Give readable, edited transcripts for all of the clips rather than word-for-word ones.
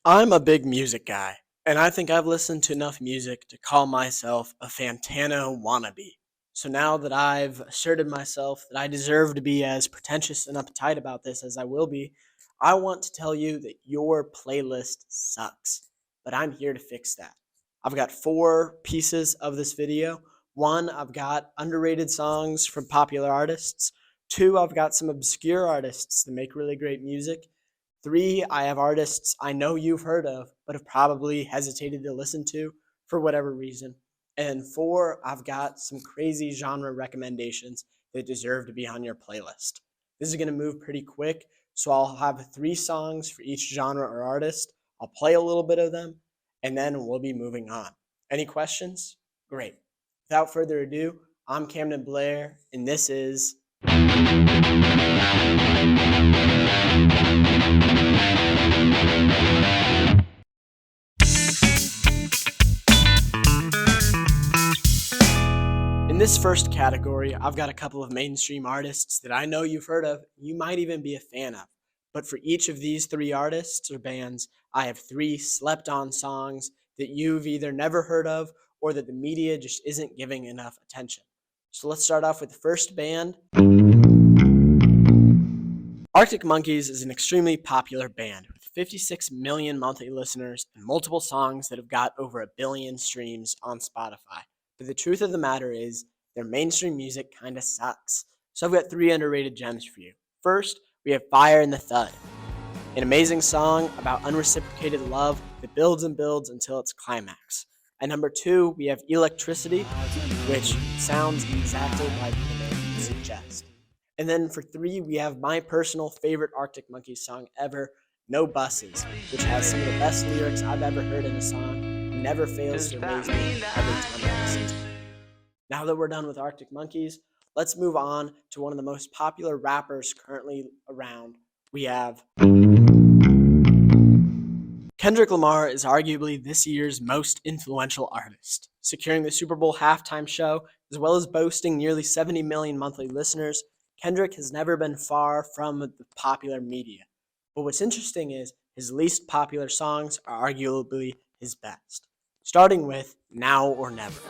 I'm a big music guy, and I think I've listened to enough music to call myself a Fantano wannabe. So now that I've asserted myself that I deserve to be as pretentious and uptight about this as I will be, I want to tell you that your playlist sucks. But I'm here to fix that. I've got four pieces of this video. One, I've got underrated songs from popular artists. Two, I've got some obscure artists that make really great music. Three, I have artists I know you've heard of, but have probably hesitated to listen to for whatever reason. And four, I've got some crazy genre recommendations that deserve to be on your playlist. This is going to move pretty quick, so I'll have three songs for each genre or artist. I'll play a little bit of them, and then we'll be moving on. Any questions? Great. Without further ado, I'm Camden Blair, and this is In this first category, I've got a couple of mainstream artists that I know you've heard of, you might even be a fan of. But for each of these three artists or bands, I have three slept-on songs that you've either never heard of or that the media just isn't giving enough attention. So let's start off with the first band. Arctic Monkeys is an extremely popular band with 56 million monthly listeners and multiple songs that have got over 1 billion streams on Spotify. But the truth of the matter is, their mainstream music kinda sucks. So I've got three underrated gems for you. First, we have Fire and the Thud, an amazing song about unreciprocated love that builds and builds until its climax. At number two, we have Electricity, which sounds exactly like the name suggests. And then for three, we have my personal favorite Arctic Monkeys song ever, No Buses, which has some of the best lyrics I've ever heard in a song and never fails to amaze me every time I listen to it. Now that we're done with Arctic Monkeys, let's move on to one of the most popular rappers currently around. We have Kendrick Lamar is arguably this year's most influential artist, securing the Super Bowl halftime show, as well as boasting nearly 70 million monthly listeners. Kendrick has never been far from the popular media. But what's interesting is his least popular songs are arguably his best, starting with Now or Never.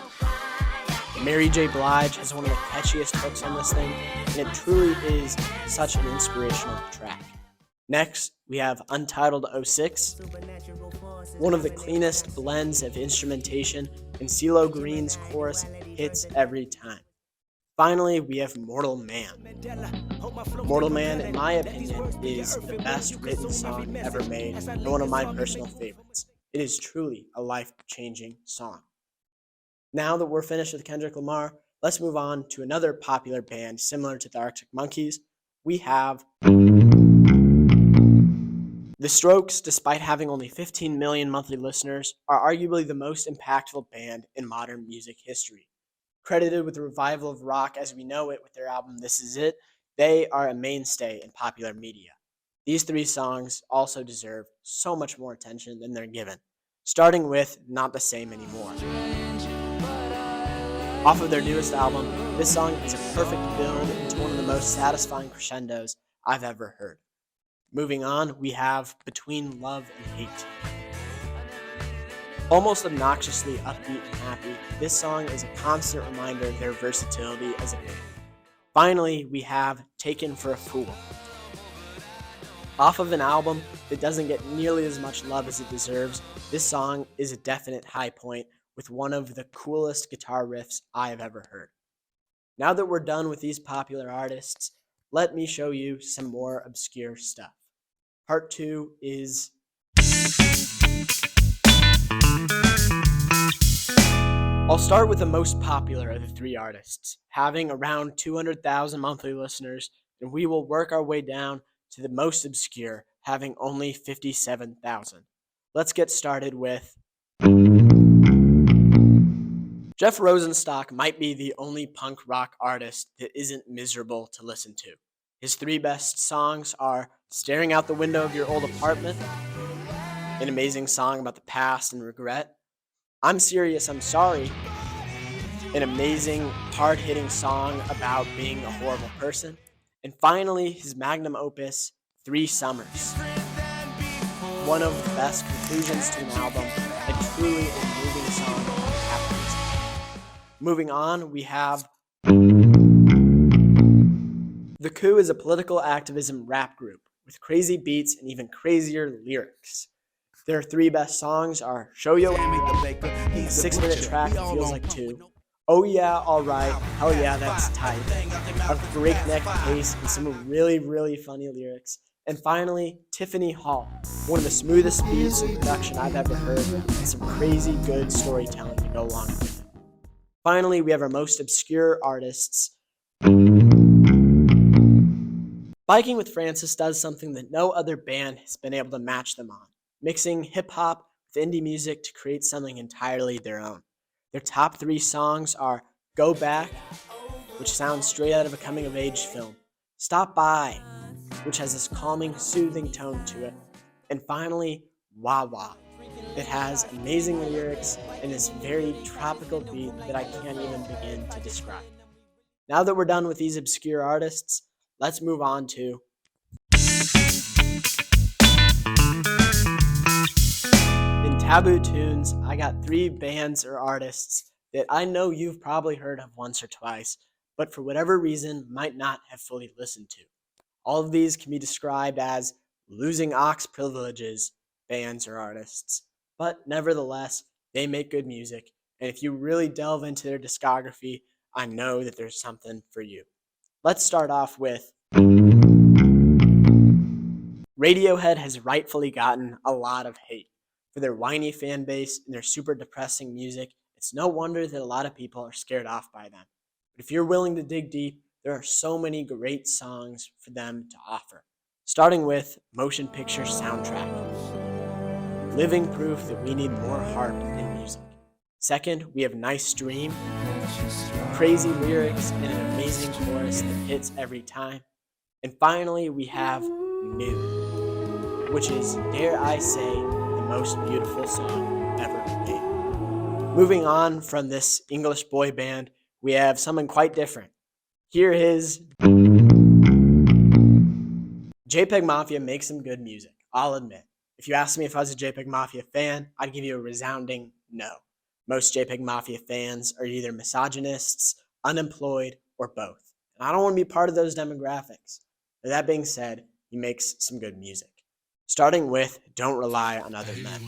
Mary J. Blige has one of the catchiest hooks on this thing, and it truly is such an inspirational track. Next, we have Untitled 06, one of the cleanest blends of instrumentation, and CeeLo Green's chorus hits every time. Finally, we have Mortal Man. Mortal Man, in my opinion, is the best written song ever made and one of my personal favorites. It is truly a life-changing song. Now that we're finished with Kendrick Lamar, let's move on to another popular band similar to the Arctic Monkeys. We have The Strokes. Despite having only 15 million monthly listeners, are arguably the most impactful band in modern music history. Credited with the revival of rock as we know it with their album This Is It, they are a mainstay in popular media. These three songs also deserve so much more attention than they're given, starting with Not the Same Anymore. Off of their newest album, this song is a perfect build into one of the most satisfying crescendos I've ever heard. Moving on, we have Between Love and Hate. Almost obnoxiously upbeat and happy, this song is a constant reminder of their versatility as a band. Finally, we have Taken for a Fool. Off of an album that doesn't get nearly as much love as it deserves, this song is a definite high point with one of the coolest guitar riffs I have ever heard. Now that we're done with these popular artists, let me show you some more obscure stuff. Part 2 is I'll start with the most popular of the three artists, having around 200,000 monthly listeners, and we will work our way down to the most obscure, having only 57,000. Let's get started with Jeff Rosenstock might be the only punk rock artist that isn't miserable to listen to. His three best songs are Staring Out the Window of Your Old Apartment, an amazing song about the past and regret, I'm Serious, I'm Sorry, an amazing, hard-hitting song about being a horrible person, and finally, his magnum opus, 3 Summers. one of the best conclusions to an album and truly a moving song you have to listen to. Moving on, we have The Coup is a political activism rap group with crazy beats and even crazier lyrics. Their three best songs are Show Yo, 6-minute track that feels like two, Oh Yeah, Alright, Hell Yeah, That's Tight, a breakneck pace and some really, really funny lyrics. And finally, Tiffany Hall, one of the smoothest beats and production I've ever heard, and some crazy good storytelling to go along with it. Finally, we have our most obscure artists. Biking with Francis does something that no other band has been able to match them on, mixing hip-hop with indie music to create something entirely their own. Their top 3 songs are Go Back, which sounds straight out of a coming-of-age film, Stop By, which has this calming, soothing tone to it, and finally, Wah Wah. It has amazing lyrics and this very tropical beat that I can't even begin to describe. Now that we're done with these obscure artists, let's move on to in Taboo Tunes. I got 3 bands or artists that I know you've probably heard of once or twice, but for whatever reason might not have fully listened to. All of these can be described as losing ox privileges bands or artists, but nevertheless, they make good music, and if you really delve into their discography, I know that there's something for you. Let's start off with Radiohead has rightfully gotten a lot of hate for their whiny fan base and their super depressing music. It's no wonder that a lot of people are scared off by them. But if you're willing to dig deep, there are so many great songs for them to offer. Starting with Motion Picture Soundtrack, living proof that we need more heart in music. Second, we have Nice Dream, crazy lyrics and an amazing chorus that hits every time. And finally, we have New, which is, dare I say, the most beautiful song ever made. Moving on from this English boy band, we have someone quite different. Here is JPEGMAFIA makes some good music, I'll admit. If you asked me if I was a JPEGMAFIA fan, I'd give you a resounding no. Most JPEGMAFIA fans are either misogynists, unemployed, or both. And I don't want to be part of those demographics. But that being said, he makes some good music. Starting with Don't Rely on Other Men.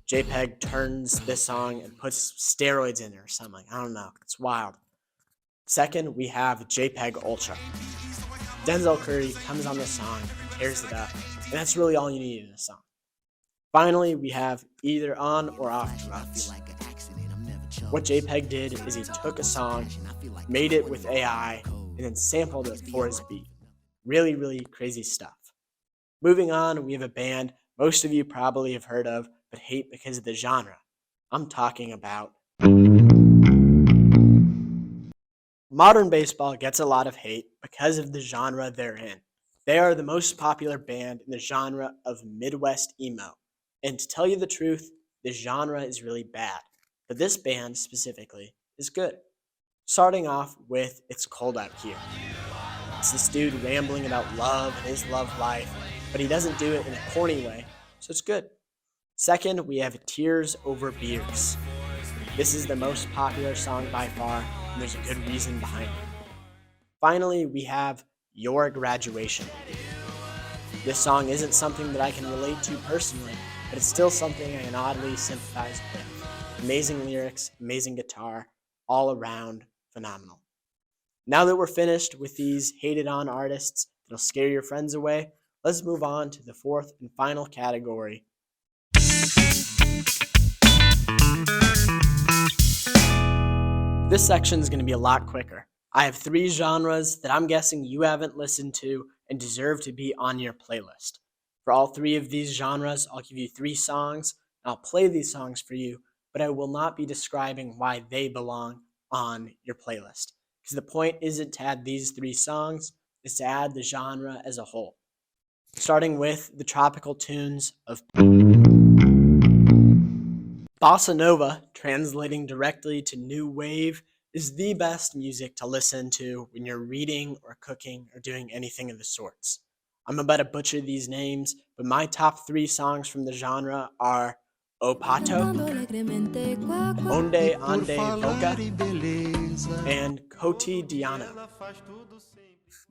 JPEG turns this song and puts steroids in it or something. I don't know. It's wild. Second, we have JPEG Ultra. Denzel Curry comes on the song, tears it up, and that's really all you need in a song. Finally, we have Either On or Off Drugs. What JPEG did is he took a song, made it with AI, and then sampled it for his beat. Really, really crazy stuff. Moving on, we have a band most of you probably have heard of, but hate because of the genre. I'm talking about Modern Baseball gets a lot of hate because of the genre they're in. They are the most popular band in the genre of Midwest emo. And to tell you the truth, the genre is really bad. But this band specifically is good. Starting off with It's Cold Out Here. It's this dude rambling about love and his love life, but he doesn't do it in a corny way, so it's good. Second, we have Tears Over Beers. This is the most popular song by far, and there's a good reason behind it. Finally, we have Your Graduation. This song isn't something that I can relate to personally, but it's still something I can oddly sympathize with. Amazing lyrics, amazing guitar, all around phenomenal. Now that we're finished with these hated on artists that'll scare your friends away, let's move on to the fourth and final category. This section is going to be a lot quicker. I have 3 genres that I'm guessing you haven't listened to and deserve to be on your playlist. For all 3 of these genres, I'll give you 3 songs, and I'll play these songs for you, but I will not be describing why they belong on your playlist. Because the point isn't to add these 3 songs, it's to add the genre as a whole. Starting with the tropical tunes of Bossa Nova, translating directly to new wave, is the best music to listen to when you're reading or cooking or doing anything of the sorts. I'm about to butcher these names, but my top 3 songs from the genre are O Pato, Onde Ande Boca, and Cotidiano.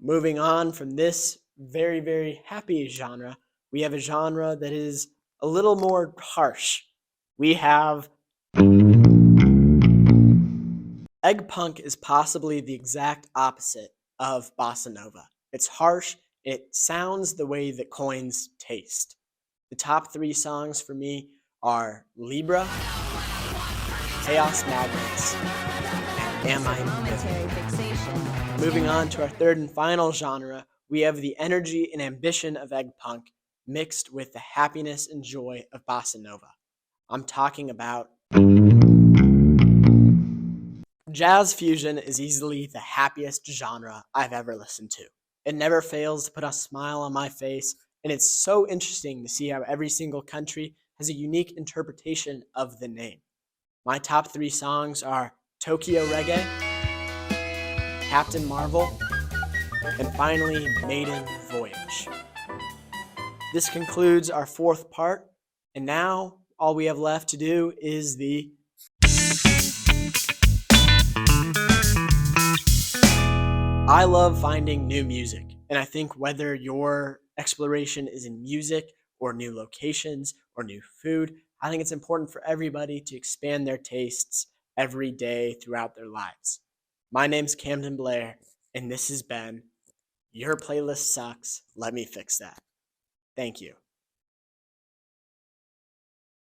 Moving on from this very, very happy genre, we have a genre that is a little more harsh. We have Egg punk is possibly the exact opposite of bossa nova. It's harsh, it sounds the way that coins taste. The top 3 songs for me are Libra, Chaos Magnets, and Am I Moving? Moving on to our third and final genre, we have the energy and ambition of egg punk mixed with the happiness and joy of bossa nova. I'm talking about jazz fusion is easily the happiest genre I've ever listened to. It never fails to put a smile on my face, and it's so interesting to see how every single country has a unique interpretation of the name. My top 3 songs are Tokyo Reggae, Captain Marvel, and finally Maiden Voyage. This concludes our 4th part, and now all we have left to do is the I love finding new music, and I think whether your exploration is in music or new locations or new food, I think it's important for everybody to expand their tastes every day throughout their lives. My name's Camden Blair, and this has been Your Playlist Sucks, Let Me Fix That. Thank you.